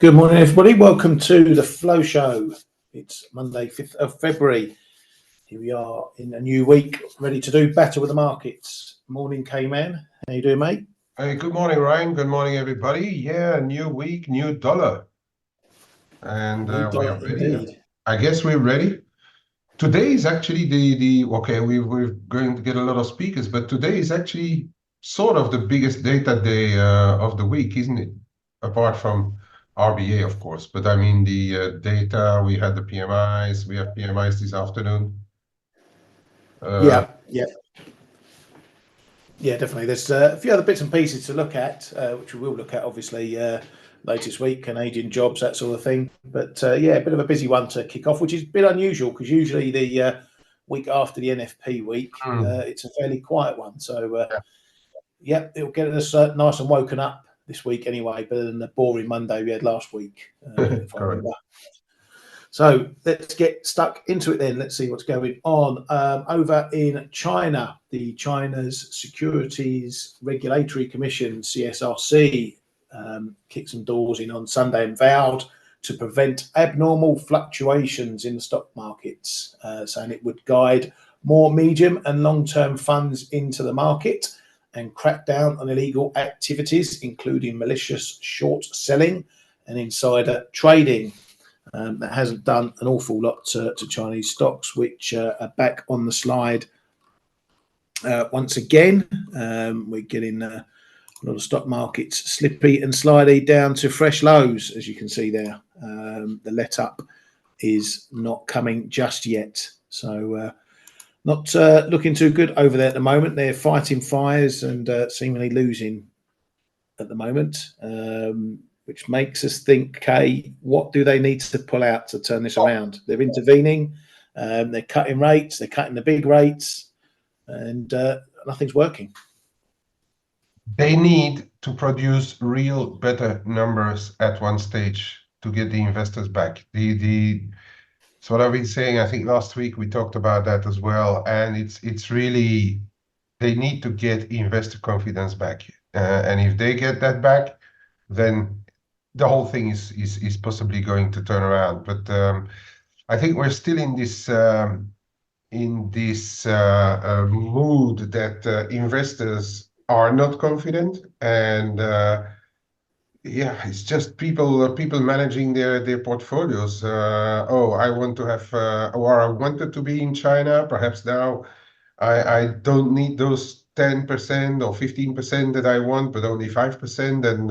Good morning, everybody. Welcome to the Flow Show. It's Monday, 5th of February. Here we are in a new week, ready to do better with the markets. Morning, K-Man. How you doing, mate? Hey, good morning, Ryan. Good morning, everybody. Yeah, new week, new dollar. And we are ready. Indeed. I guess we're ready. Today is actually okay, we're going to get a lot of speakers, but today is actually sort of the biggest data day of the week, isn't it? Apart from RBA, of course. But I mean, the data, we had the PMIs, we have PMIs this afternoon. Yeah, definitely. There's a few other bits and pieces to look at, which we will look at, obviously, latest week, Canadian jobs, that sort of thing. But yeah, a bit of a busy one to kick off, which is a bit unusual because usually the week after the NFP week, it's a fairly quiet one. So yeah, it'll get us nice and woken up this week anyway, better than the boring Monday we had last week, if I remember. So let's get stuck into it then. Let's see what's going on. Over in China, China's Securities Regulatory Commission, CSRC, kicked some doors in on Sunday and vowed to prevent abnormal fluctuations in the stock markets, saying it would guide more medium and long-term funds into the market and crack down on illegal activities, including malicious short selling and insider trading. That hasn't done an awful lot to Chinese stocks, which are back on the slide once again. We're getting a lot of stock markets slippy and slidey down to fresh lows, as you can see there. The let up is not coming just yet. So not looking too good over there at the moment. They're fighting fires and seemingly losing at the moment, which makes us think, Kay, what do they need to pull out to turn this around? They're intervening, they're cutting rates, they're cutting the big rates, and nothing's working. They need to produce real better numbers at one stage to get the investors back. So what I've been saying, I think last week we talked about that as well, and it's really, they need to get investor confidence back, and if they get that back, then the whole thing is possibly going to turn around. But I think we're still in this mood that investors are not confident, and yeah, it's just people managing their portfolios. Oh, I want to have, or I wanted to be in China. Perhaps now I don't need those 10% or 15% that I want, but only 5%, and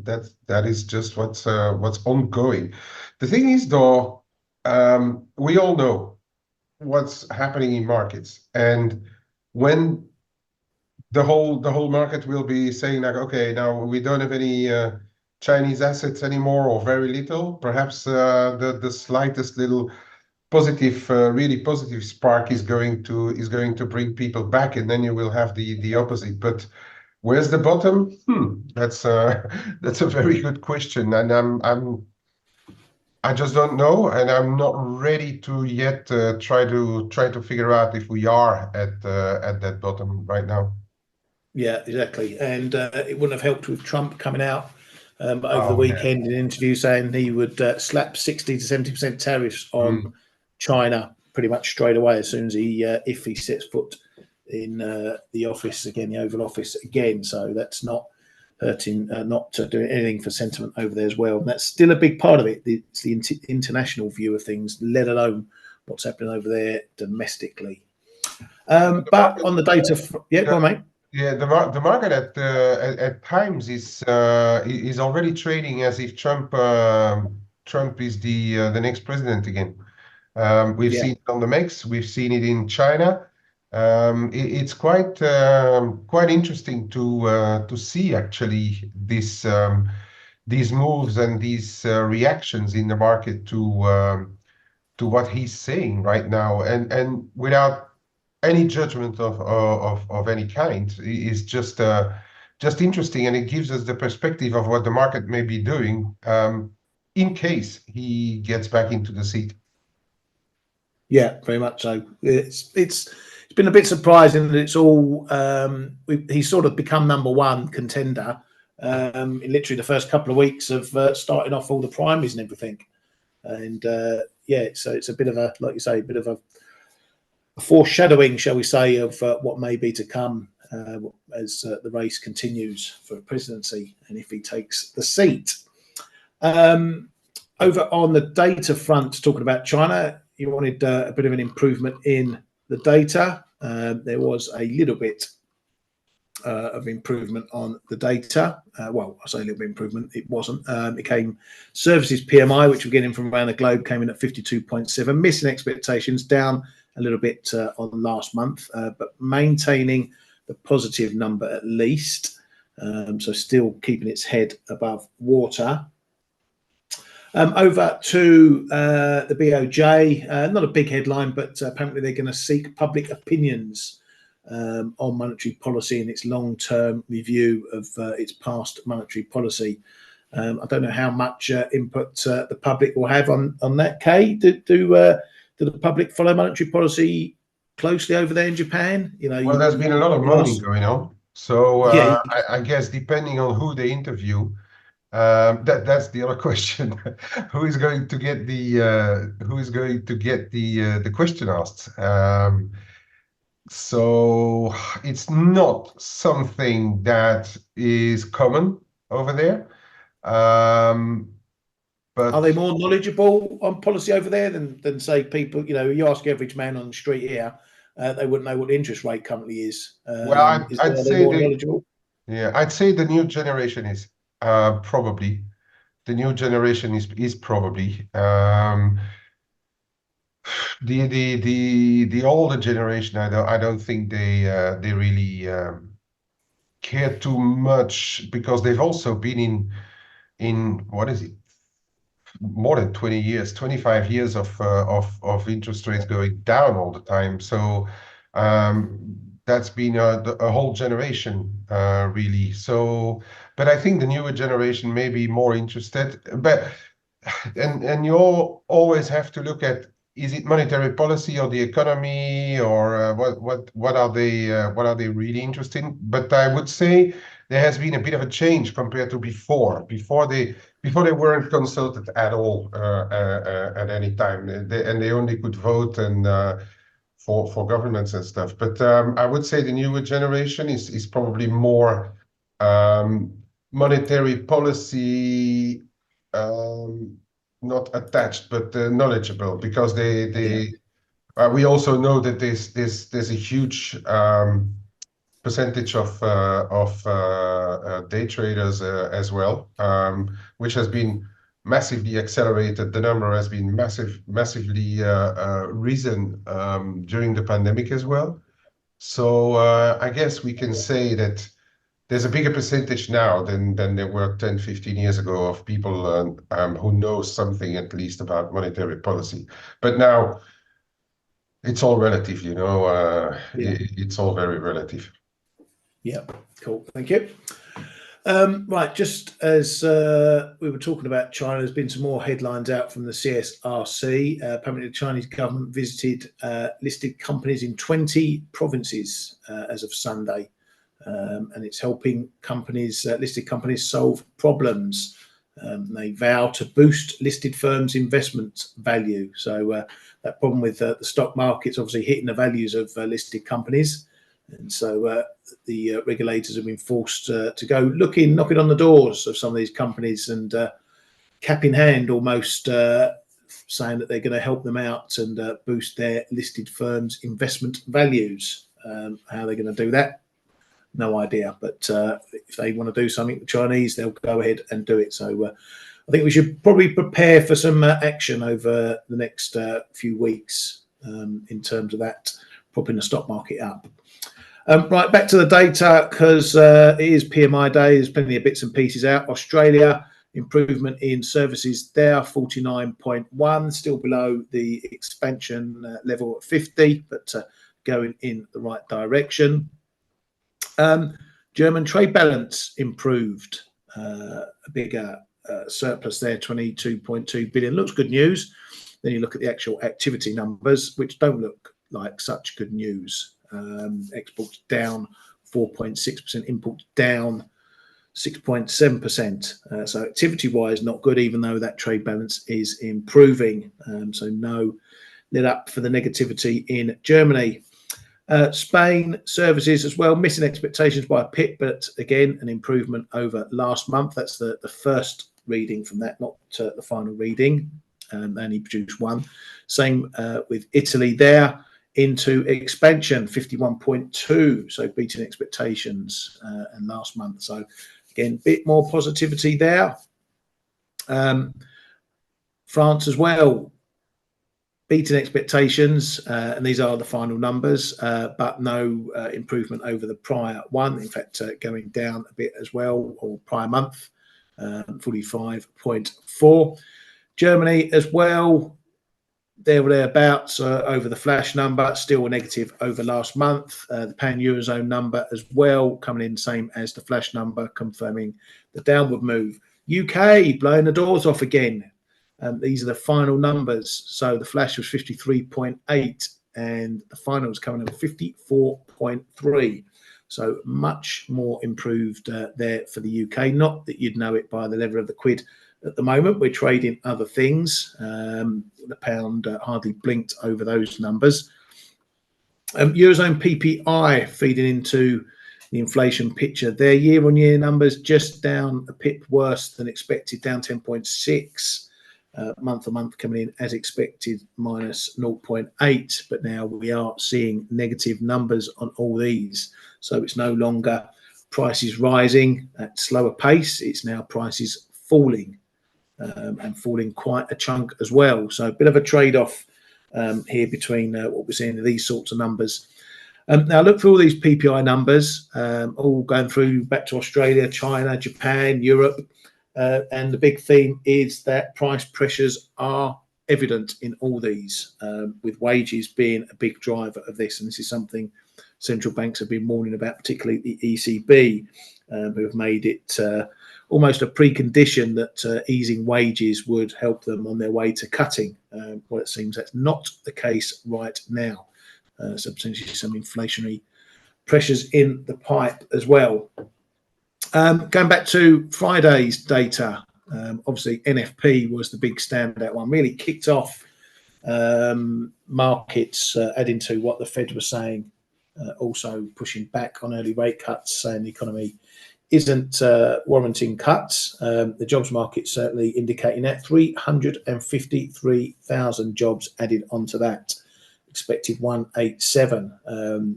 that is just what's ongoing. The thing is, though, we all know what's happening in markets, and when the whole market will be saying like, okay, now we don't have any Chinese assets anymore, or very little. Perhaps the slightest little positive, really positive spark is going to bring people back, and then you will have the opposite. But where's the bottom? That's a very good question, and I just don't know, and I'm not ready to yet try to figure out if we are at that bottom right now. Yeah, exactly. And it wouldn't have helped with Trump coming out over the weekend in an interview saying he would slap 60 to 70% tariffs on China pretty much straight away as soon as if he sets foot in the office again, the Oval Office again. So that's not hurting, not doing anything for sentiment over there as well. And that's still a big part of it. It's the international view of things, let alone what's happening over there domestically. But on the data, go on, mate. Yeah, the market at times is already trading as if Trump is the next president again. We've seen it on the MEX, we've seen it in China. It's quite interesting to see actually these moves and these reactions in the market to what he's saying right now, and without any judgment of any kind, is just interesting, and it gives us the perspective of what the market may be doing in case he gets back into the seat. Yeah, very much so. It's been a bit surprising that it's all he's sort of become number one contender in literally the first couple of weeks of starting off all the primaries and everything. And yeah, so it's a bit of a, like you say, a bit of a foreshadowing, shall we say, of what may be to come as the race continues for the presidency and if he takes the seat. Over on the data front, talking about China, you wanted a bit of an improvement in the data. There was a little bit of improvement on the data. Well, I say a little bit of improvement. It wasn't. It came services PMI, which we're getting from around the globe, came in at 52.7, missing expectations, down a little bit on last month, but maintaining the positive number at least. So still keeping its head above water. Over to the BOJ, not a big headline, but apparently they're going to seek public opinions on monetary policy and its long-term review of its past monetary policy. I don't know how much input the public will have on that. Kay, do the public follow monetary policy closely over there in Japan? You know, well, there's been a lot of moaning going on. So yeah, I guess depending on who they interview, that's the other question. Who is going to get the question asked? So it's not something that is common over there. But are they more knowledgeable on policy over there than say people? You know, you ask average man on the street here, they wouldn't know what the interest rate currently is. well, I'd Are they say more knowledgeable? I'd say the new generation is probably the new generation is probably the older generation. I don't think they really care too much because they've also been in what is it, more than 20 years, 25 years of interest rates going down all the time. So that's been a whole generation, really. So, but I think the newer generation may be more interested. But and you always have to look at, is it monetary policy or the economy, or what are they really interested in? But I would say there has been a bit of a change compared to before. Before they weren't consulted at all at any time, and they only could vote and for governments and stuff. But I would say the newer generation is probably more monetary policy not attached, but knowledgeable, because we also know that there's a huge percentage of day traders as well, which has been massively accelerated. The number has been massively risen during the pandemic as well. So I guess we can say that there's a bigger percentage now than there were 10, 15 years ago of people who know something at least about monetary policy. But now it's all relative, you know. It's all very relative. Yeah, cool. Thank you. Right, just as we were talking about China, there's been some more headlines out from the CSRC. Apparently, the Chinese government visited listed companies in 20 provinces as of Sunday, and it's helping companies, listed companies, solve problems. They vow to boost listed firms' investment value. So that problem with the stock market's obviously hitting the values of listed companies. And so the regulators have been forced to go knocking on the doors of some of these companies and cap in hand almost saying that they're going to help them out and boost their listed firms' investment values. How they're going to do that, no idea. But if they want to do something, the Chinese, they'll go ahead and do it. So I think we should probably prepare for some action over the next few weeks in terms of that, propping the stock market up. Right, back to the data, because it is PMI day. There's plenty of bits and pieces out. Australia, improvement in services there, 49.1, still below the expansion level at 50, but going in the right direction. German trade balance improved, a bigger surplus there, 22.2 billion. Looks good news. Then you look at the actual activity numbers, which don't look like such good news. Exports down 4.6%, imports down 6.7%. So activity-wise, not good, even though that trade balance is improving. So no let up for the negativity in Germany. Spain services as well, missing expectations by a pip, but again, an improvement over last month. That's the first reading from that, not the final reading. Only produced one. Same with Italy there, into expansion, 51.2, so beating expectations and last month. So again, a bit more positivity there. France as well, beating expectations, and these are the final numbers, but no improvement over the prior one. In fact, going down a bit as well, or prior month, 45.4. Germany as well, there or thereabouts over the flash number, still a negative over last month. The pan-Eurozone number as well, coming in same as the flash number, confirming the downward move. UK blowing the doors off again. These are the final numbers. So the flash was 53.8 and the final was coming in at 54.3. So much more improved there for the UK. Not that you'd know it by the level of the quid at the moment. We're trading other things. The pound hardly blinked over those numbers. Eurozone PPI feeding into the inflation picture. Their year-on-year numbers just down a pip worse than expected, down 10.6. Month-on-month coming in as expected, minus 0.8. But now we are seeing negative numbers on all these. So it's no longer prices rising at slower pace. It's now prices falling. And falling quite a chunk as well. So a bit of a trade-off here between what we're seeing in these sorts of numbers. Now look for all these PPI numbers, all going through back to Australia, China, Japan, Europe. And the big theme is that price pressures are evident in all these, with wages being a big driver of this. And this is something central banks have been warning about, particularly the ECB, who have made it almost a precondition that easing wages would help them on their way to cutting. Well, it seems that's not the case right now. So potentially some inflationary pressures in the pipe as well. Going back to Friday's data, obviously NFP was the big standout one, really kicked off markets, adding to what the Fed was saying, also pushing back on early rate cuts, saying the economy isn't warranting cuts. The jobs market certainly indicating that. 353,000 jobs added onto that. Expected 187.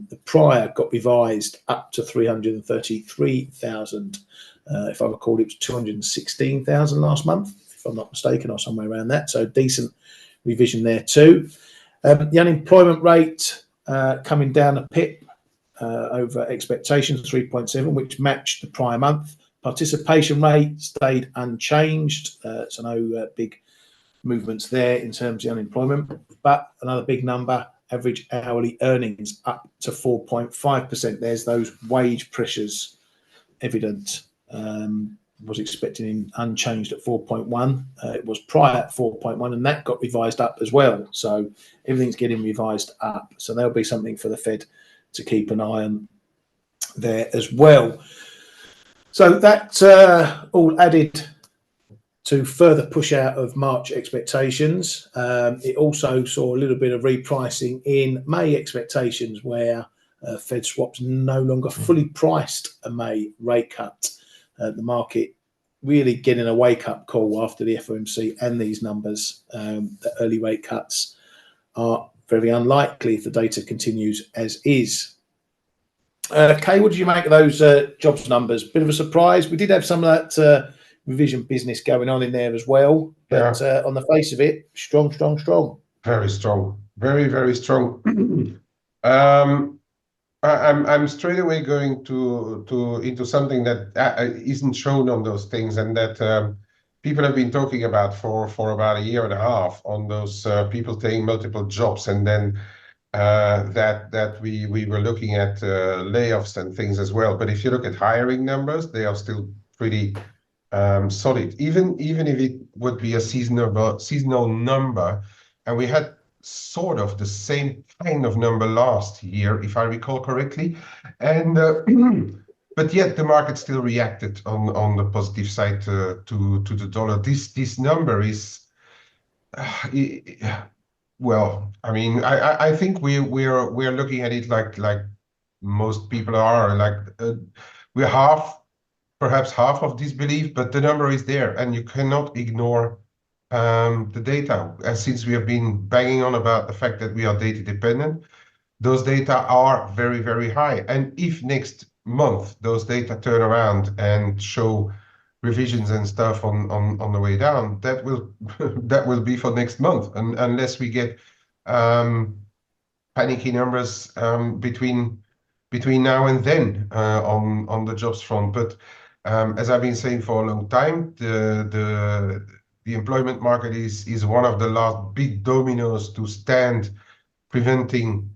The prior got revised up to 333,000. If I recall, it was 216,000 last month, if I'm not mistaken, or somewhere around that. So decent revision there too. The unemployment rate coming down a pip over expectations, 3.7, which matched the prior month. Participation rate stayed unchanged, so no big movements there in terms of unemployment. But another big number, average hourly earnings up to 4.5%. There's those wage pressures evident. Was expecting unchanged at 4.1. It was prior at 4.1, and that got revised up as well. So everything's getting revised up. So there'll be something for the Fed to keep an eye on there as well. So that all added to further push out of March expectations. It also saw a little bit of repricing in May expectations, where Fed swaps no longer fully priced a May rate cut. The market really getting a wake-up call after the FOMC and these numbers. The early rate cuts are very unlikely if the data continues as is. Kay, what did you make of those jobs numbers? Bit of a surprise. We did have some of that revision business going on in there as well, but on the face of it, strong. Very strong, very strong. I'm straight away going into something that isn't shown on those things, and that people have been talking about for about a year and a half, on those people taking multiple jobs, and then that we were looking at layoffs and things as well. But if you look at hiring numbers, they are still pretty solid, even if it would be a seasonal number, and we had sort of the same kind of number last year, if I recall correctly. And but yet the market still reacted on the positive side to the dollar. This number is well, I mean, I think we're looking at it like most people are, like we're perhaps half of disbelief, but the number is there, and you cannot ignore the data. And since we have been banging on about the fact that we are data dependent, those data are very, very high. And if next month those data turn around and show revisions and stuff on the way down, that will that will be for next month, and unless we get panicky numbers between now and then on the jobs front. But as I've been saying for a long time, the employment market is one of the last big dominoes to stand, preventing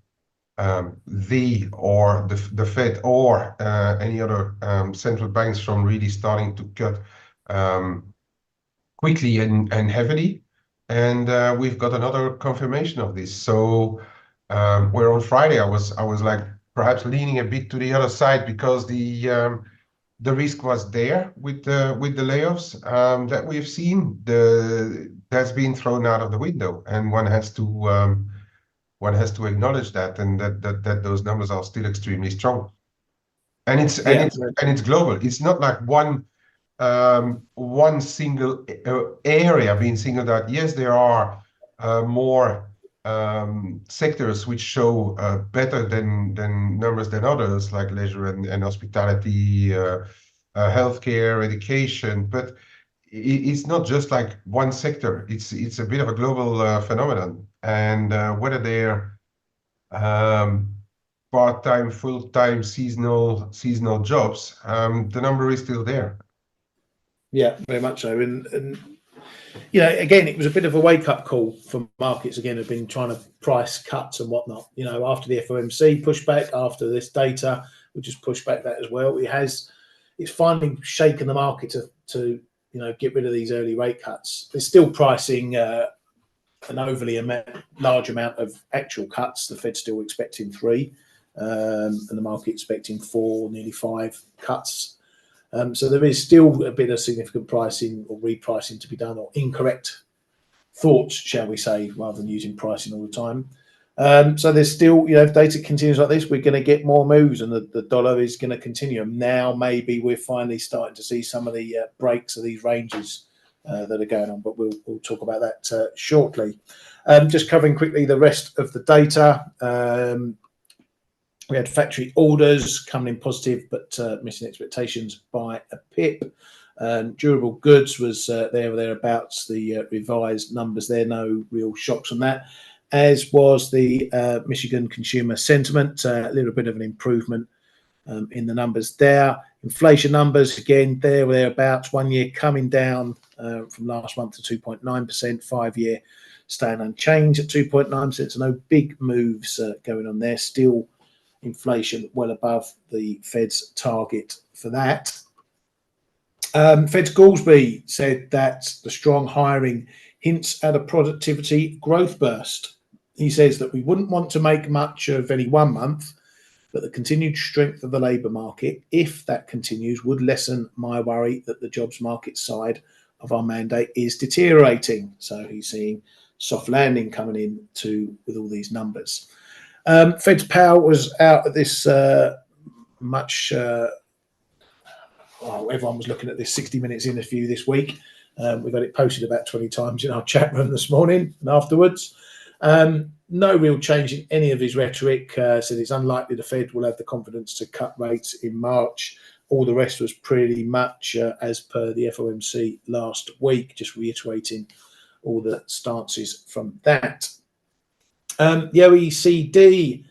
the Fed or any other central banks from really starting to cut quickly and heavily. And we've got another confirmation of this. So where on Friday I was like perhaps leaning a bit to the other side, because the risk was there with the layoffs that we've seen. That's been thrown out of the window, and one has to acknowledge that, and that those numbers are still extremely strong. And it's global. It's not like one single area being singled out. Yes, there are more sectors which show better than numbers than others, like leisure and hospitality, healthcare, education. But it's not just like one sector. It's a bit of a global phenomenon. And whether they're part-time, full-time, seasonal jobs, the number is still there. Yeah, very much so. And you know, again, it was a bit of a wake-up call for markets. Again, have been trying to price cuts and whatnot. You know, after the FOMC pushback, after this data, which has pushed back that as well. It's finally shaken the market to you know, get rid of these early rate cuts. They're still pricing an overly large amount of actual cuts. The Fed's still expecting 3, and the market expecting 4, nearly 5 cuts. So there is still a bit of significant pricing or repricing to be done, or incorrect thoughts, shall we say, rather than using pricing all the time. So there's still, you know, if data continues like this, we're going to get more moves, and the dollar is going to continue. Now maybe we're finally starting to see some of the breaks of these ranges that are going on, but we'll talk about that shortly. Just covering quickly the rest of the data. We had factory orders coming in positive, but missing expectations by a pip. Durable goods was there or thereabouts. The revised numbers there, no real shocks on that. As was the Michigan consumer sentiment, a little bit of an improvement in the numbers there. Inflation numbers, again, there or thereabouts. 1 year coming down from last month to 2.9%, 5 year staying unchanged at 2.9%. So no big moves going on there. Still inflation well above the Fed's target for that. Fed's Goolsbee said that the strong hiring hints at a productivity growth burst. He says that we wouldn't want to make much of any 1 month, but the continued strength of the labour market, if that continues, would lessen my worry that the jobs market side of our mandate is deteriorating. So he's seeing soft landing coming in with all these numbers. Fed's Powell was out at this everyone was looking at this 60 Minutes interview this week. We've had it posted about 20 times in our chat room this morning and afterwards. No real change in any of his rhetoric. Said it's unlikely the Fed will have the confidence to cut rates in March. All the rest was pretty much as per the FOMC last week, just reiterating all the stances from that. The OECD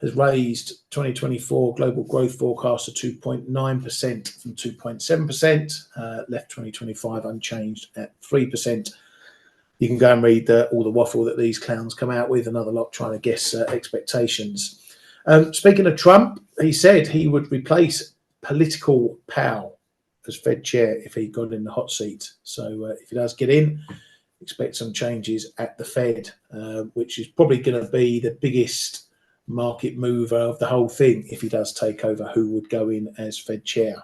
has raised 2024 global growth forecast to 2.9% from 2.7%, left 2025 unchanged at 3%. You can go and read all the waffle that these clowns come out with, another lot trying to guess expectations. Speaking of Trump, he said he would replace political Powell as Fed chair if he got in the hot seat. So if he does get in, expect some changes at the Fed, which is probably going to be the biggest market mover of the whole thing if he does take over, who would go in as Fed chair.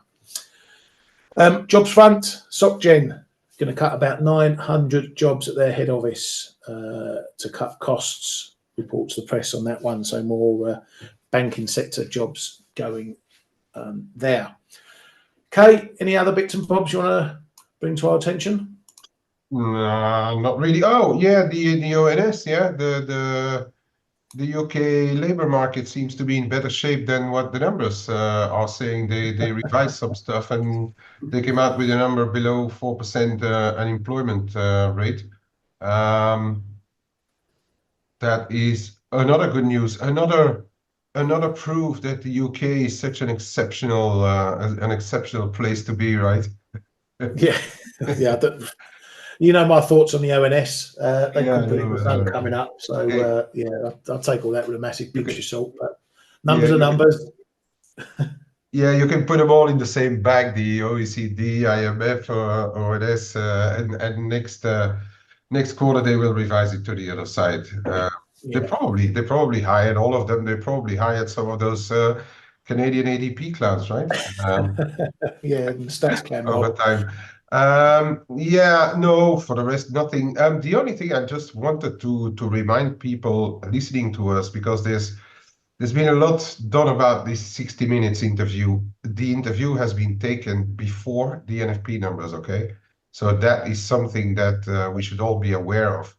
Jobs front, SocGen going to cut about 900 jobs at their head office to cut costs, reports the press on that one. So more banking sector jobs going there. Okay, any other bits and bobs you want to bring to our attention? Not really. Oh, yeah, the ONS, yeah, the UK labor market seems to be in better shape than what the numbers are saying. They revised some stuff and they came out with a number below 4% unemployment rate. That is another good news. Another proof that the UK is such an exceptional place to be, right? Yeah, yeah. You know my thoughts on the ONS. They Yeah, could predict the sun no, coming up. So hey, yeah, I'll take all that with a massive pinch of salt. But yeah, numbers are numbers. Yeah, you can put them all in the same bag, the OECD, IMF, or ONS, and next quarter they will revise it to the other side. They Yeah, probably hired all of them. They probably hired some of those Canadian ADP clowns, right? yeah. And the stats can Over roll. time. Yeah, no, for the rest, nothing. The only thing I just wanted to remind people listening to us, because there's been a lot done about this 60 Minutes interview. The interview has been taken before the NFP numbers, okay? So that is something that we should all be aware of.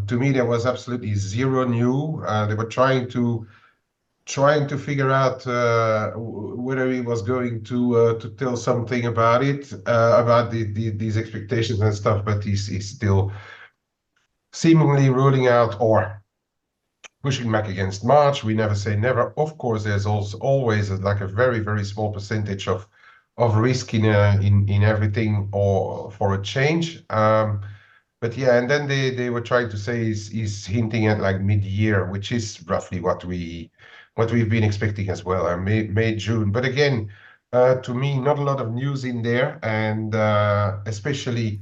To me, there was absolutely zero new. They were trying to figure out whether he was going to tell something about it, about these expectations and stuff, but he's still seemingly ruling out or pushing back against March. We never say never. Of course, there's also always like a very, very small percentage of risk in everything or for a change. But yeah, and then they were trying to say he's hinting at like mid-year, which is roughly what we've been expecting as well, May, June. But again, to me, not a lot of news in there, and especially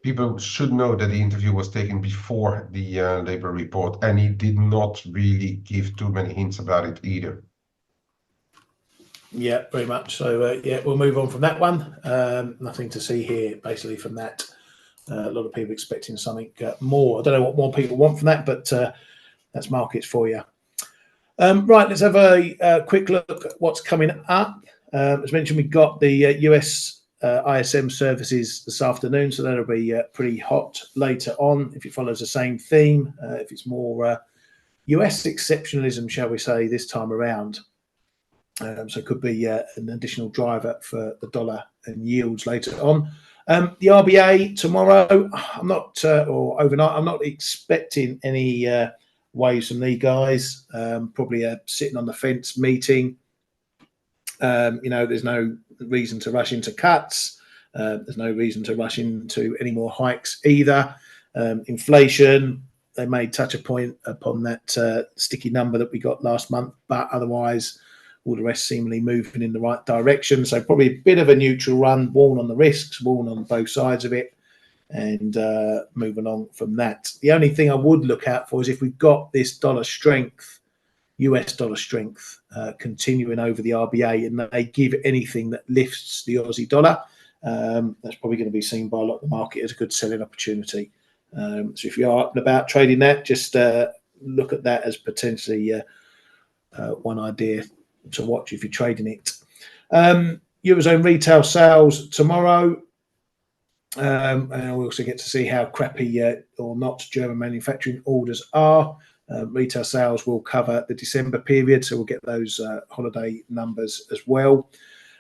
people should know that the interview was taken before the labor report, and he did not really give too many hints about it either. Yeah, very much. So yeah, we'll move on from that one. Nothing to see here, basically, from that. A lot of people expecting something more. I don't know what more people want from that, but that's markets for you. Right, let's have a quick look at what's coming up. As mentioned, we've got the US ISM services this afternoon, so that'll be pretty hot later on if it follows the same theme, if it's more US exceptionalism, shall we say, this time around. So it could be an additional driver for the dollar and yields later on. The RBA tomorrow, I'm not, or overnight, I'm not expecting any waves from these guys. Probably a sitting on the fence meeting. There's no reason to rush into cuts. There's no reason to rush into any more hikes either. Inflation, they may touch a point upon that sticky number that we got last month, but otherwise, all the rest seemingly moving in the right direction. So probably a bit of a neutral run, warn on the risks, warn on both sides of it, and moving on from that. The only thing I would look out for is if we've got this dollar strength, US dollar strength, continuing over the RBA, and they give anything that lifts the Aussie dollar, that's probably going to be seen by a lot of the market as a good selling opportunity. So if you are up and about trading that, just look at that as potentially one idea to watch if you're trading it. Eurozone retail sales tomorrow. And we also get to see how crappy or not German manufacturing orders are. Retail sales will cover the December period, so we'll get those holiday numbers as well.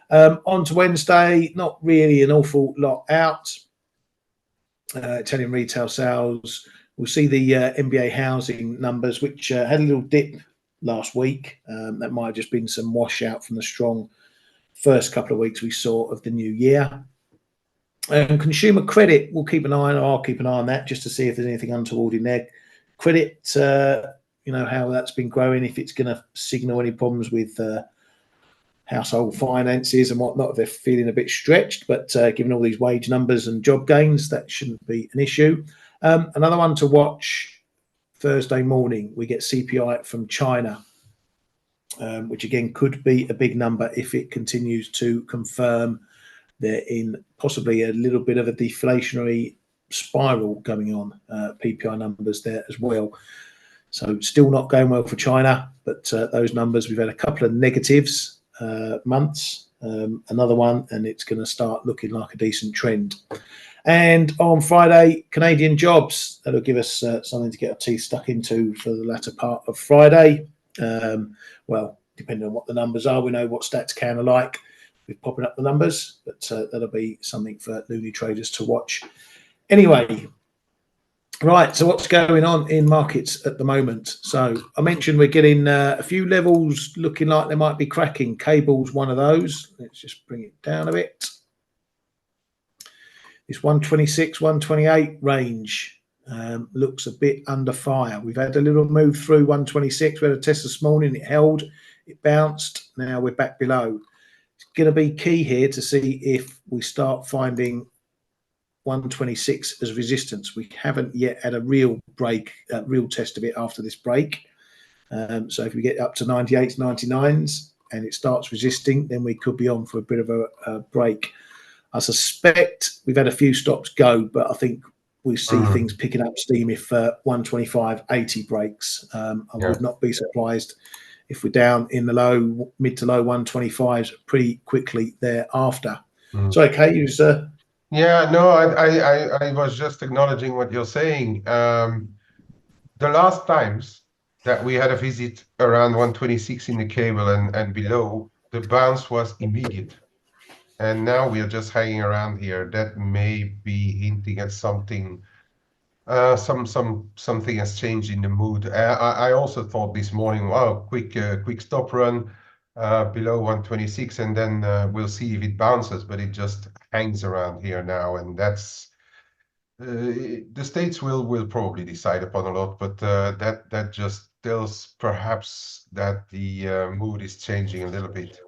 On to Wednesday, not really an awful lot out. Italian retail sales. We'll see the NBA housing numbers, which had a little dip last week. That might have just been some washout from the strong first couple of weeks we saw of the new year. Consumer credit, we'll keep an eye on, or I'll keep an eye on that just to see if there's anything untoward in there. Credit, how that's been growing, if it's going to signal any problems with household finances and whatnot, if they're feeling a bit stretched. But given all these wage numbers and job gains, that shouldn't be an issue. Another one to watch, Thursday morning, we get CPI from China. which again could be a big number if it continues to confirm they're in possibly a little bit of a deflationary spiral going on. PPI numbers there as well. So still not going well for China, but those numbers, we've had a couple of negatives months, another one, and it's going to start looking like a decent trend. And on Friday, Canadian jobs, that'll give us something to get our teeth stuck into for the latter part of Friday. Well, depending on what the numbers are, we know what stats can are like with popping up the numbers, but that'll be something for loony traders to watch. Anyway, right, so what's going on in markets at the moment? So I mentioned we're getting a few levels looking like they might be cracking. Cable's one of those. Let's just bring it down a bit. This 126, 128 range looks a bit under fire. We've had a little move through 126. We had a test this morning. It held, it bounced. Now we're back below. It's going to be key here to see if we start finding 126 as resistance. We haven't yet had a real break, real test of it after this break. So if we get up to 98s, 99s and it starts resisting, then we could be on for a bit of a break. I suspect we've had a few stops go, but I think we see things picking up steam if 125.80 breaks. I would not be surprised if we're down in the mid to low 125s pretty quickly thereafter. So, okay, you Yeah, no, I was just acknowledging what you're saying. The last times that we had a visit around 126 in the cable and below, the bounce was immediate. And now we are just hanging around here. That may be hinting at something. Something has changed in the mood. I also thought this morning, wow, quick stop run below 126, and then we'll see if it bounces. But it just hangs around here now, and that's the States will probably decide upon a lot. But that just tells perhaps that the mood is changing a little bit.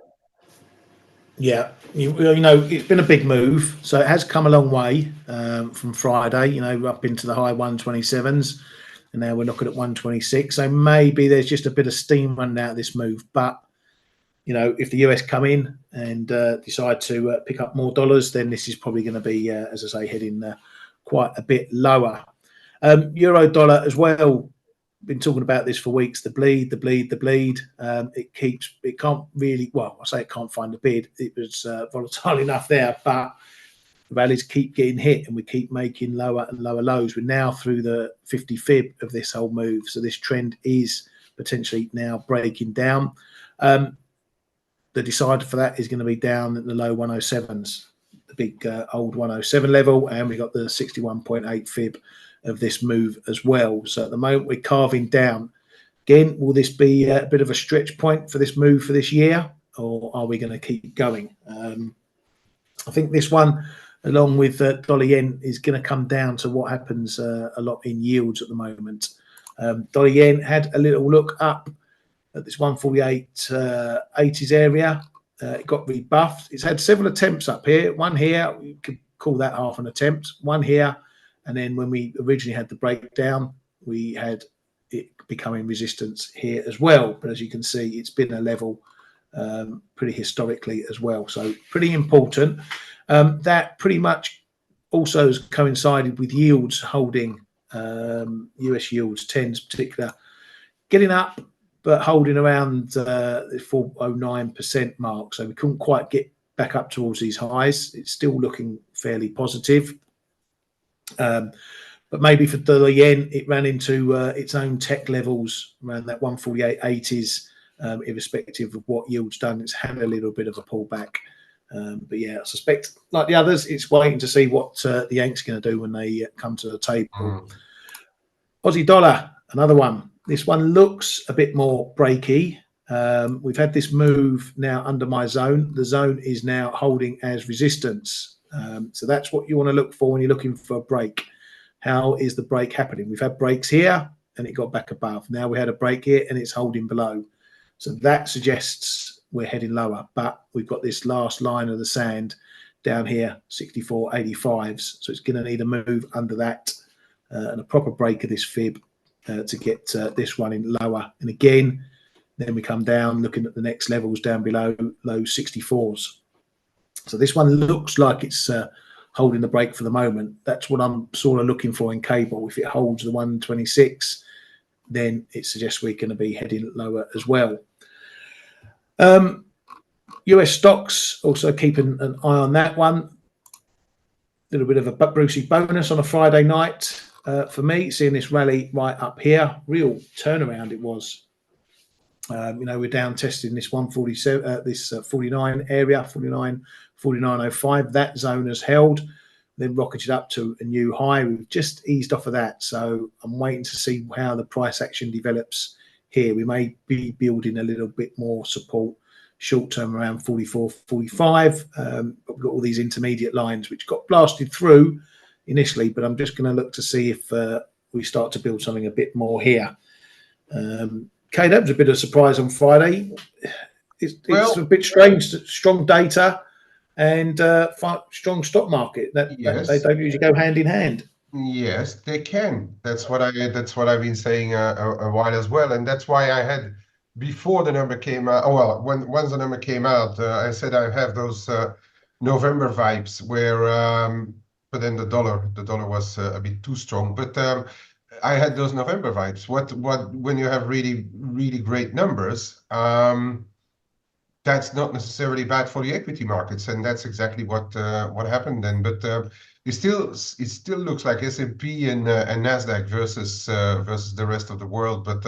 Yeah, you know, it's been a big move, so it has come a long way from Friday. You know, up into the high 127s, and now we're looking at 126. So maybe there's just a bit of steam running out of this move. But you know, if the US come in and decide to pick up more dollars, then this is probably going to be, as I say, heading quite a bit lower. Euro dollar as well. Been talking about this for weeks. The bleed. It can't really. Well, I say it can't find a bid. It was volatile enough there, but the rallies keep getting hit, and we keep making lower and lower lows. We're now through the 50 fib of this whole move, so this trend is potentially now breaking down. The decider for that is going to be down at the low 107s, the big old 107 level, and we got the 61.8 fib of this move as well. So at the moment we're carving down. Again, will this be a bit of a stretch point for this move for this year, or are we going to keep going? I think this one, along with dollar yen, is going to come down to what happens a lot in yields at the moment. Dollar yen had a little look up at this 148.80s area. It got rebuffed. It's had several attempts up here. One here, you could call that half an attempt. One here. And then when we originally had the breakdown, we had it becoming resistance here as well. But as you can see, it's been a level pretty historically as well. So pretty important. That pretty much also has coincided with yields holding, US yields, 10s particular, getting up, but holding around the 4.09% mark. So we couldn't quite get back up towards these highs. It's still looking fairly positive. But maybe for dollar yen, it ran into its own tech levels around that 148.80s, irrespective of what yield's done. It's had a little bit of a pullback. But yeah, I suspect, like the others, it's waiting to see what the Yanks are going to do when they come to the table. Aussie dollar, another one. This one looks a bit more breaky. We've had this move now under my zone. The zone is now holding as resistance. So that's what you want to look for when you're looking for a break. How is the break happening? We've had breaks here and it got back above. Now we had a break here and it's holding below. So that suggests we're heading lower. But we've got this last line of the sand down here, 64.85s. So it's going to need a move under that and a proper break of this fib to get this running lower. And again, Then we come down, looking at the next levels down below, low 64s. So this one looks like it's holding the break for the moment. That's what I'm sort of looking for in cable. If it holds the 126, then it suggests we're going to be heading lower as well. US stocks, also keeping an eye on that one. A little bit of a Brucey bonus on a Friday night for me, seeing this rally right up here. Real turnaround it was. We're down testing this 147, this 49 area, 49.05. That zone has held, then rocketed up to a new high. We've just eased off of that, so I'm waiting to see how the price action develops here. We may be building a little bit more support short term around 44, 45. But we've got all these intermediate lines which got blasted through initially, but I'm just going to look to see if we start to build something a bit more here. Okay, that was a bit of a surprise on Friday. It's a bit strange. Strong data and strong stock market. That they don't usually go hand in hand. Yes, they can. That's what I've been saying a while as well, and that's why I had before the number came out. Oh, well, once the number came out, I said I have those November vibes where, but then the dollar was a bit too strong. But I had those November vibes. When you have really, really great numbers, that's not necessarily bad for the equity markets, and that's exactly what happened then. But it still looks like S&P and Nasdaq versus the rest of the world. But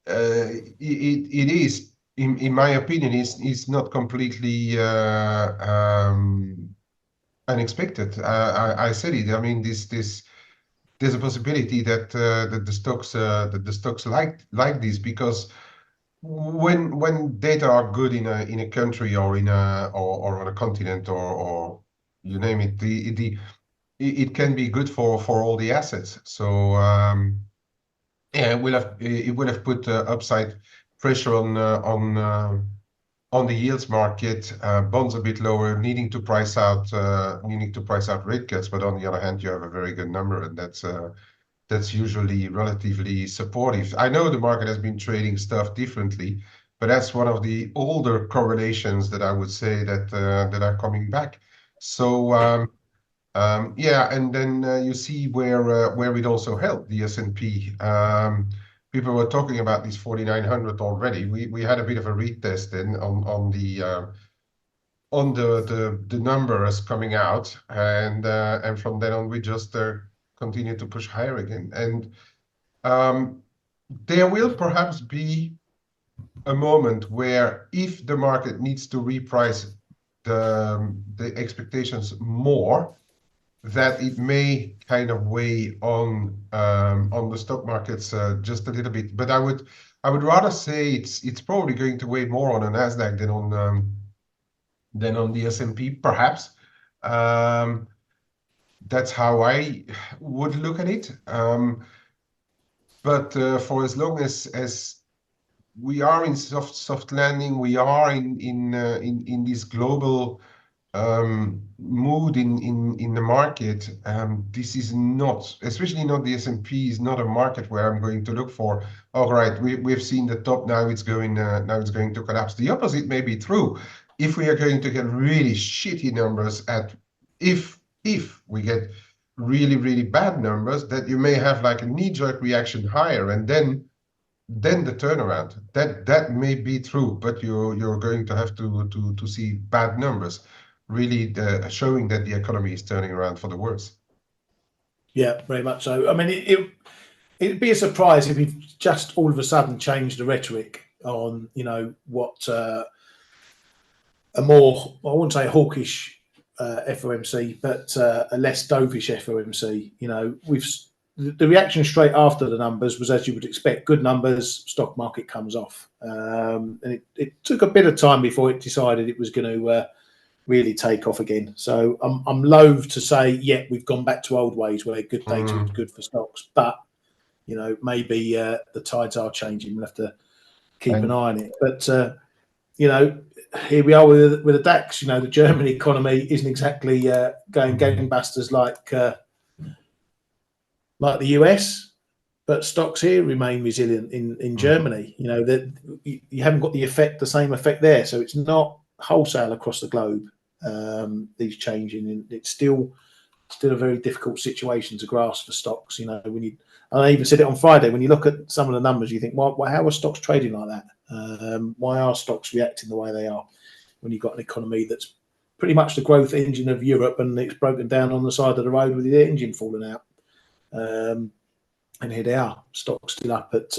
it is, in my opinion, is not completely unexpected. I said it. I mean, there's a possibility that the stocks like this, because when data are good in a country or or on a continent or you name it, it can be good for all the assets. So yeah, it will have put upside pressure on the yields market. Bonds a bit lower, needing to price out rate cuts. But on the other hand, you have a very good number, and that's usually relatively supportive. I know the market has been trading stuff differently, but that's one of the older correlations that I would say that are coming back. So yeah, and then you see where it also helped the S&P. People were talking about these 4,900 already. We had a bit of a retest then on the numbers coming out, and from then on we just continue to push higher again. And there will perhaps be a moment where, if the market needs to reprice the expectations more, that it may kind of weigh on the stock markets just a little bit. But I would rather say it's probably going to weigh more on a Nasdaq than on the S&P, perhaps. That's how I would look at it. But for as long as we are in soft landing, we are in this global mood in the market. This is not, especially not the S&P, is not a market where I'm going to look for, all right, we've seen the top, now it's going to collapse. The opposite may be true. If we are going to get really shitty numbers if we get really, really bad numbers, that you may have like a knee-jerk reaction higher, and then the turnaround. That may be true, but you're going to have to see bad numbers, really showing that the economy is turning around for the worse. Yeah, very much so. I mean, it'd be a surprise if we just all of a sudden changed the rhetoric on, what a more, I wouldn't say hawkish FOMC, but a less dovish FOMC. The reaction straight after the numbers was, as you would expect, good numbers, stock market comes off. And it took a bit of time before it decided it was going to really take off again. So I'm loath to say, yeah, we've gone back to old ways where good data is good for stocks. But, maybe the tides are changing. We'll have to keep an eye on it. But, here we are with the DAX. The German economy isn't exactly going gangbusters like the US, but stocks here remain resilient in Germany. You know that you haven't got the same effect there, so it's not wholesale across the globe. These changing, and it's still a very difficult situation to grasp for stocks. You know, I even said it on Friday. When you look at some of the numbers, you think, well, how are stocks trading like that? Why are stocks reacting the way they are when you've got an economy that's pretty much the growth engine of Europe, and it's broken down on the side of the road with the engine falling out? And here they are, stocks still up at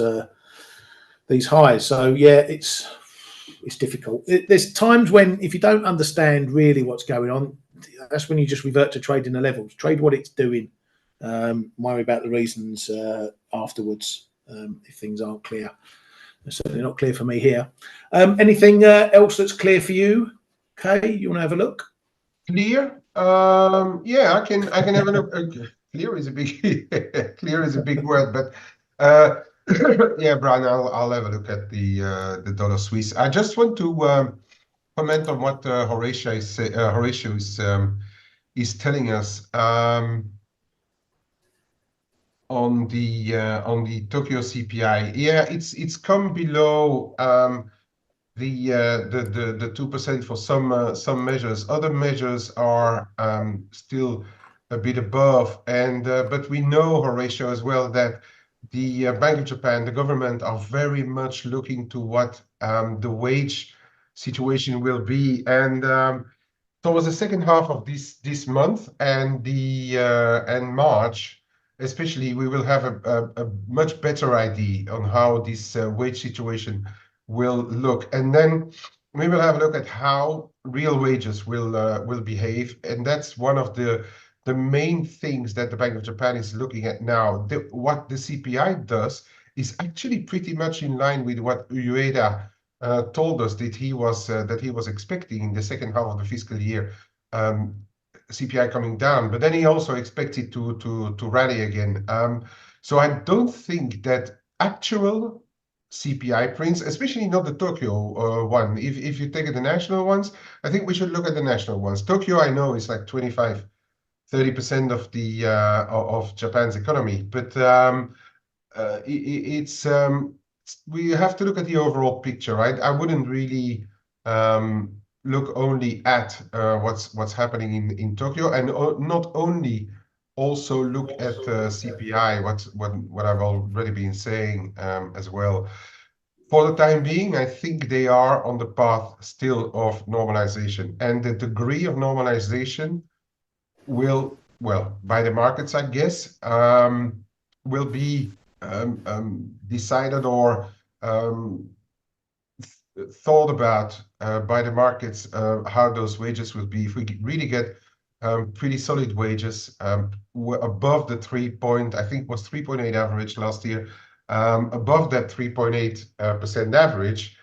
these highs. So yeah, it's difficult. There's times when, if you don't understand really what's going on, that's when you just revert to trading the levels. Trade what it's doing. Worry about the reasons afterwards if things aren't clear. They're certainly not clear for me here. Anything else that's clear for you? Kay, you want to have a look? Clear? Yeah, I can have a look. Clear is a big clear is a big word, but yeah, Brian, I'll have a look at the dollar Swiss. I just want to comment on what Horatio is telling us on the Tokyo CPI. Yeah, it's come below the 2% for some measures. Other measures are still a bit above, and but we know, Horatio, as well, that the Bank of Japan, the government, are very much looking to what the wage situation will be, and towards the second half of this month and March, especially, we will have a much better idea on how this wage situation will look, and then we will have a look at how real wages will behave, and that's one of the main things that the Bank of Japan is looking at now. What the CPI does is actually pretty much in line with what Ueda told us that he was expecting in the second half of the fiscal year, CPI coming down, but then he also expects it to rally again. So I don't think that actual CPI prints, especially not the Tokyo one. If you take the national ones, I think we should look at the national ones. Tokyo, I know, is like 25-30% of the of Japan's economy, but we have to look at the overall picture, right? I wouldn't really look only at what's happening in Tokyo, and not only also look at CPI, what I've already been saying as well. For the time being, I think they are on the path still of normalization, and the degree of normalization will, well, by the markets, I guess, will be decided or thought about by the markets, how those wages will be. If we really get pretty solid wages above the 3 I think it was 3.8 average last year, above that 3.8% average,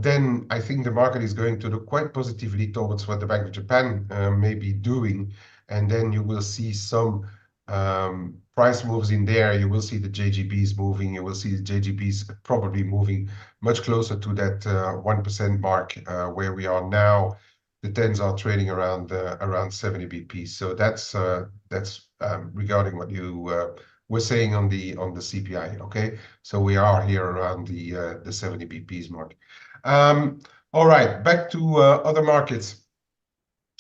then I think the market is going to look quite positively towards what the Bank of Japan may be doing, and then you will see some price moves in there. You will see the JGBs moving. You will see the JGBs probably moving much closer to that 1% mark where we are now. The 10s are trading around 70 BPs. So that's regarding what you were saying on the CPI. Okay, so we are here around the 70 BPs mark. All right, back to other markets.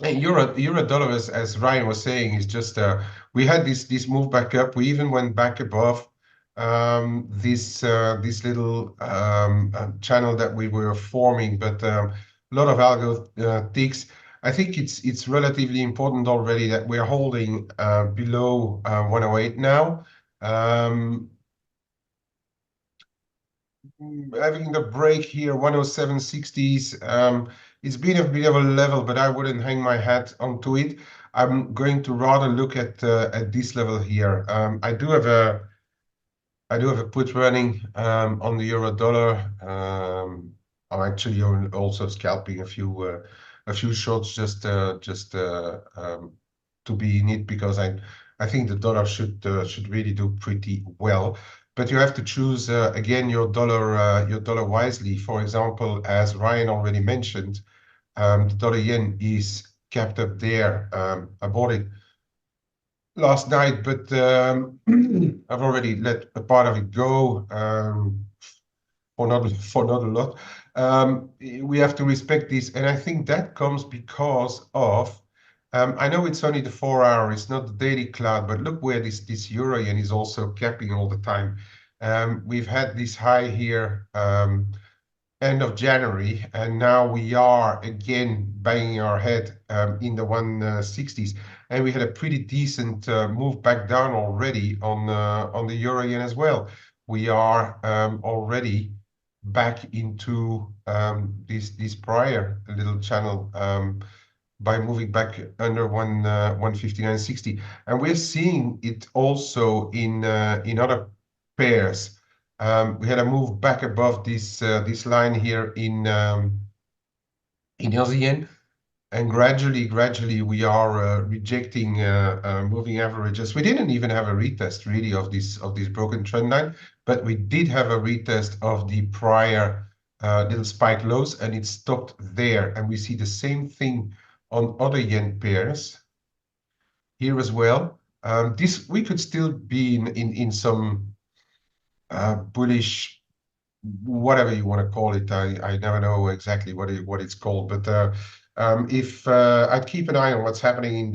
Euro dollar, as Ryan was saying, is just we had this move back up. We even went back above this little channel that we were forming, but a lot of algo ticks. I think it's relatively important already that we're holding below 108 now. Having the break here, 107.60s. It's been a bit of a level, but I wouldn't hang my hat onto it. I'm going to rather look at this level here. I do have a put running on the euro dollar. I'm actually also scalping a few shorts just to be in it, because I think the dollar should really do pretty well. But you have to choose again your dollar wisely. For example, as Ryan already mentioned, the dollar yen is capped up there. I bought it last night, but I've already let a part of it go for not a lot. We have to respect this, and I think that comes because of I know it's only the 4 hour, it's not the daily cloud, but look where this euro yen is also capping all the time. We've had this high here end of January, and now we are again banging our head in the 160s, and we had a pretty decent move back down already on the euro yen as well. We are already back into this prior little channel by moving back under 159.60, and we're seeing it also in other pairs. We had a move back above this line here in Aussie yen, and gradually we are rejecting moving averages. We didn't even have a retest really of this broken trend line, but we did have a retest of the prior little spike lows, and it stopped there. And we see the same thing on other yen pairs here as well. This we could still be in some bullish, whatever you want to call it. I never know exactly what it's called, but if I'd keep an eye on what's happening in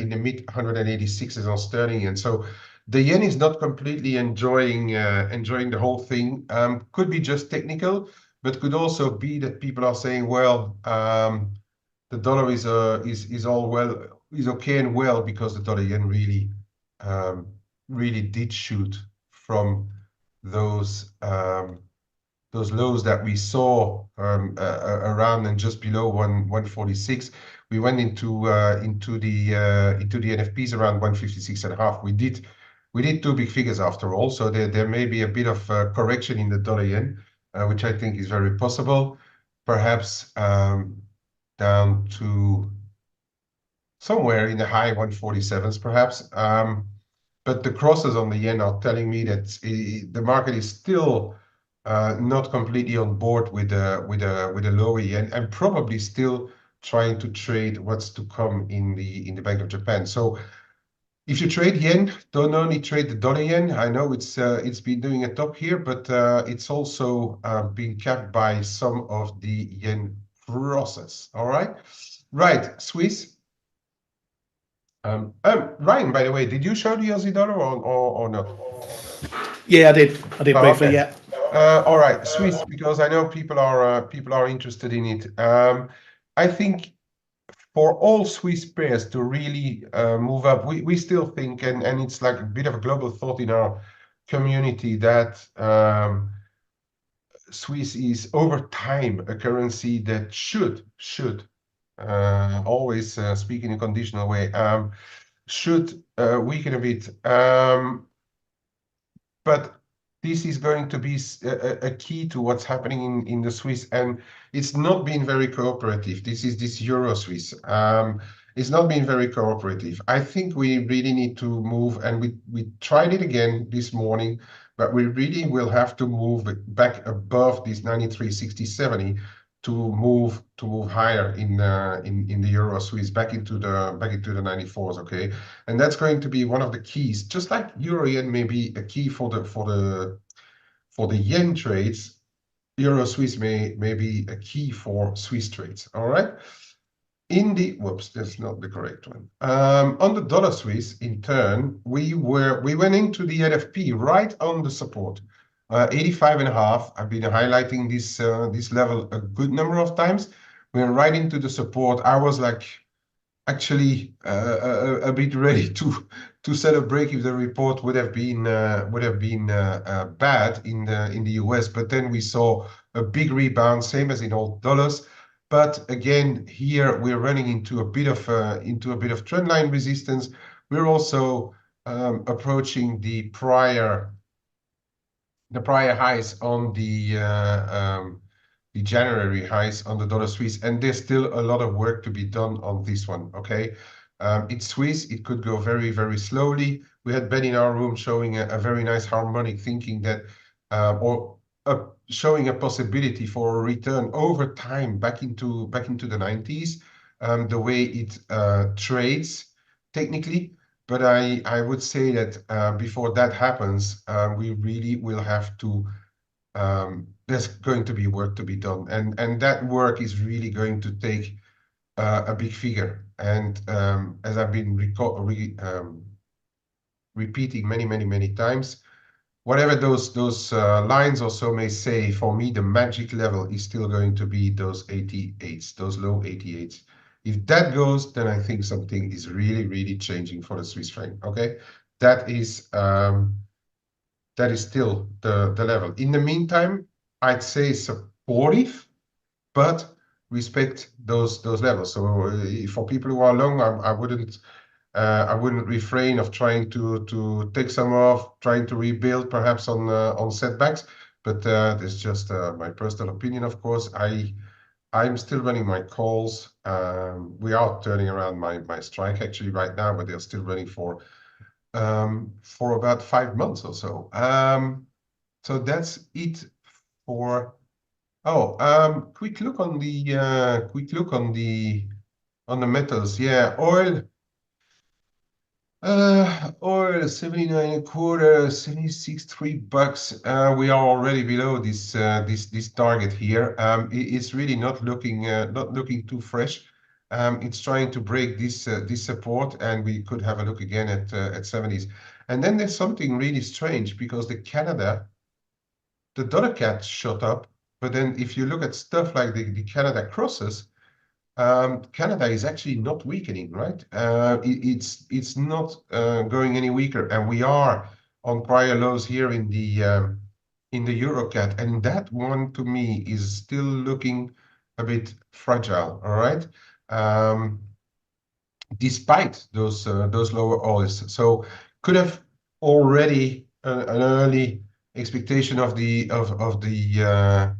the mid 186s on sterling, and so the yen is not completely enjoying the whole thing. Could be just technical, but could also be that people are saying, well, the dollar is all well, is okay and well, because the dollar yen really did shoot from those lows that we saw around and just below 146. We went into the NFPs around 156.5. We did two big figures after all, so there may be a bit of correction in the dollar yen, which I think is very possible, perhaps down to somewhere in the high 147s, perhaps. But the crosses on the yen are telling me that the market is still not completely on board with a lower yen, and probably still trying to trade what's to come in the Bank of Japan. So if you trade yen, don't only trade the dollar yen. I know it's been doing a top here, but it's also been capped by some of the yen crosses. All right, Swiss. Ryan, by the way, did you show the Aussie dollar or not? Yeah, I did briefly. Okay. Yeah. All right, Swiss, because I know people are interested in it. I think for all Swiss pairs to really move up, we still think, and it's like a bit of a global thought in our community, that Swiss is over time a currency that should always speak in a conditional way, should weaken a bit. But this is going to be a key to what's happening in the Swiss, and it's not been very cooperative. This Euro Swiss. It's not been very cooperative. I think we really need to move, and we tried it again this morning, but we really will have to move back above this 93.60-70 to move higher in the Euro Swiss, back into the 94s. Okay, and that's going to be one of the keys, just like Euro yen may be a key for the yen trades. Euro Swiss may be a key for Swiss trades. All right. Whoops, that's not the correct one. On the dollar Swiss, in turn, we went into the NFP right on the support, 85.5. I've been highlighting this level a good number of times. We went right into the support. I was like, actually a bit ready to celebrate if the report would have been bad in the US, but then we saw a big rebound, same as in all dollars. But again, here we're running into a bit of trendline resistance. We're also approaching the prior highs on the January highs on the dollar Swiss, and there's still a lot of work to be done on this one. Okay, it's Swiss. It could go very, very slowly. We had Ben in our room showing a very nice harmonic, thinking that showing a possibility for a return over time back into the 90s. The way it trades technically. But I would say that before that happens, we really will have to. There's going to be work to be done, and that work is really going to take a big figure. And as I've been repeating many times, whatever those lines also may say, for me, the magic level is still going to be those 88s, those low 88s. If that goes, then I think something is really changing for the Swiss franc. Okay, that is still the level. In the meantime, I'd say supportive, but respect those levels. So for people who are long, I wouldn't refrain of trying to take some off, trying to rebuild perhaps on setbacks. But that's just my personal opinion, of course. I'm still running my calls. We are turning around my strike actually right now, but they're still running for about 5 months or so. So that's it for. Oh, quick look on the metals. Yeah, oil. Oil 79 a quarter, 76 $3. We are already below this target here. It's really not looking too fresh. It's trying to break this support, and we could have a look again at 70s. And then there's something really strange, because the dollar CAD shot up, but then if you look at stuff like the Canada crosses, Canada is actually not weakening, right? It's not going any weaker, and we are on prior lows here in the EuroCAD, and that one to me is still looking a bit fragile. All right, despite those lower oils, so could have already an early expectation of the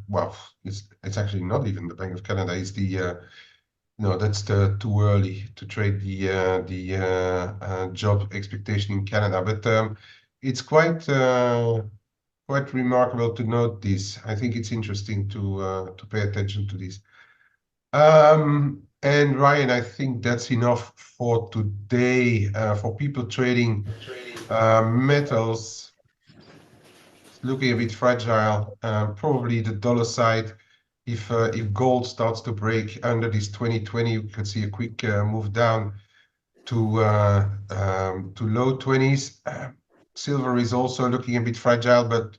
well, it's actually not even the Bank of Canada. It's the no, that's too early to trade the job expectation in Canada. But it's quite remarkable to note this. I think it's interesting to pay attention to this. And Ryan, I think that's enough for today. For people trading metals, it's looking a bit fragile. Probably the dollar side. If gold starts to break under this 2020, you could see a quick move down to low 20s. Silver is also looking a bit fragile, but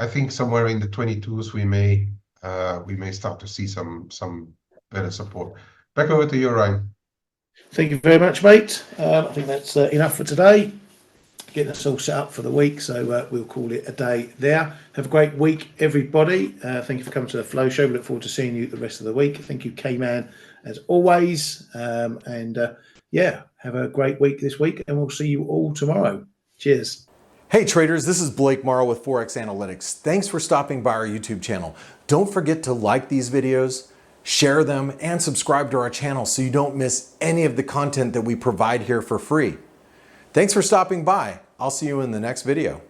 I think somewhere in the 22s we may start to see some better support. Back over to you, Ryan. Thank you very much, mate. I think that's enough for today. Getting us all set up for the week, so we'll call it a day there. Have a great week, everybody. Thank you for coming to the Flow Show. We look forward to seeing you the rest of the week. Thank you, K-Man, as always. Yeah, have a great week this week, and we'll see you all tomorrow. Cheers. Hey traders, this is Blake Morrow with ForexAnalytix. Thanks for stopping by our YouTube channel. Don't forget to like these videos, share them, and subscribe to our channel so you don't miss any of the content that we provide here for free. Thanks for stopping by. I'll see you in the next video.